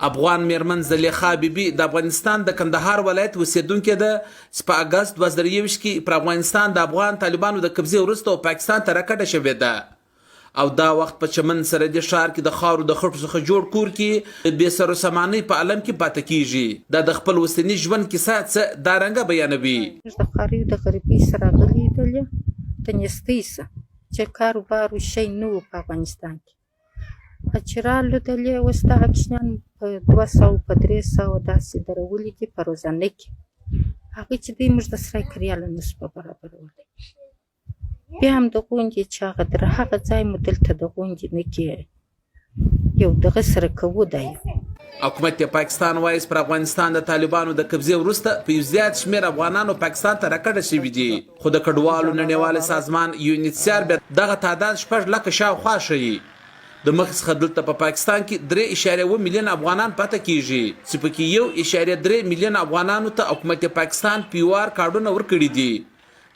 افغان میرمن زلیخا بیبي د افغانستان د کندهار ولایت اوسیدونکې ده چې په اګست 2023 کې پر افغانستان د افغان طالبانو د قبضې وروسته پاکستان ته راکډه شوې ده او دا وخت په چمن سرحدي ښار کې د خاورو د خټو څخه جوړ کور کې د بې سر و سامانۍ په عالم کې پاتې کیږي. دا د خپل اوسني ژوند کیسه څه دارنګه بیانوي. د خاري د غریبۍ سره غلي دلې ته نستۍ سه چې کاروبار شي نو په افغانستان کې چې رالو دلې اوس د اکشنان په 200 په 300 داسې درولي دي په روزانه کې هغه چې دوی موږ د سرای کریاله نس په برابرولي بیا هم د غونډې چې هغه در هغه ځای مو دلته د غونډې نه کې یو دغه سره کوو دی. حکومت پاکستان وایي پر افغانستان د طالبانو د قبضې وروسته په یو زیات شمېر افغانانو پاکستان ته راکډه شوي دي خو د کډوالو نړیوال سازمان UNHCR بیا دغه تعداد 6 لکه شاوخوا ښیي. د مخ څخه دلته په پاکستان کې 3.7 میلیون افغانان پاتې کیږي چې پکې 1.3 میلیون افغانانو ته حکومت پاکستان پیوار کارډونه ورکړي دي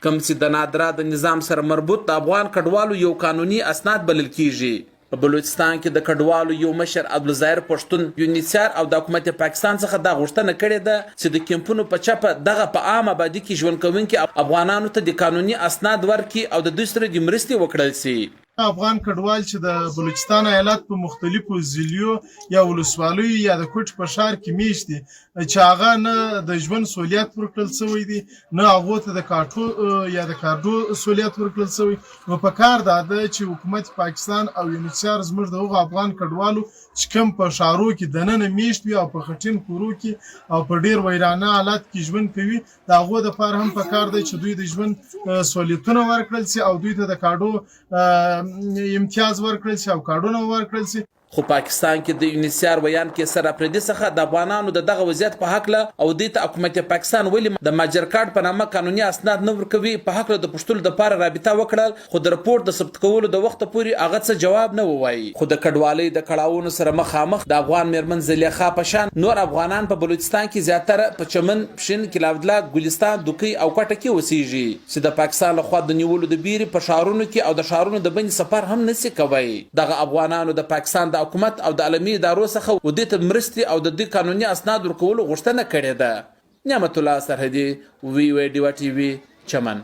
کوم چې د نادره د نظام سره مربوط د افغان کډوالو یو قانوني اسناد بلل کیږي. په بلوچستان کې د کډوالو یو مشر عبدالظاهر پښتون UNHCR او د حکومت پاکستان څخه دا غوښتنه کړې ده چې د کیمپونو په چپه دغه په عام آبادي کې ژوند کوونکي افغانانو ته د قانوني اسناد ورکړي او د دوی سره د مرستې وکړل شي. افغان کډوال چې د بلوچستان ایالت په مختلفو ضلعو یا ولسوالیو یا د کوټ په ښار کې میشت دي چې هغه نه د ژوند سہولیت ورکړل شوی دي نه هغو ته د کاټو یا د کارډو سہولیت ورکړل شوی. نو په کار دا ده چې حکومت پاکستان او UNHCR زموږ د هغو افغان کډوالو چې کوم په ښارو کې دننه میشت وي او په خټین کورو کې او په ډیر ویرانه حالت کې ژوند کوي د هغو دپاره هم په کار دی چې دوی د ژوند سہولیتونه ورکړل شي او دوی ته د کاډو امتیاز ورکړل شي او کارډونه ورکړل شي. خو پاکستان کې د UNHCR بیان کې سره پردي څخه د افغانانو د دغه وضعیت په حق له او د حکومت پاکستان ویلي د ماجر کارت په نامه قانوني اسناد نه ورکوي په حق له د پښتون د لپاره رابطه وکړل خو د رپورت د ثبت کولو د وخت پورې هغه څه جواب نه ووایي. خو د کډوالۍ د کړهونو سره مخامخ د افغان میرمن زلیخا پشان نور افغانان په بلوچستان کې زیاتره په چمن پښین کلاودلا ګلستان دوکي او کوټه کې اوسېږي چې د پاکستان له خوا د نیولو د بیري په ښارونو کې او د ښارونو د بین سفر هم نشي کوي. دغه افغانانو د پاکستان د حکومت او د عالمي ادارو څخه ودې ته مرستې او د دې قانوني اسناد ورکولو غوښتنه کړې ده. نعمت الله سرحدي VOD TV چمن.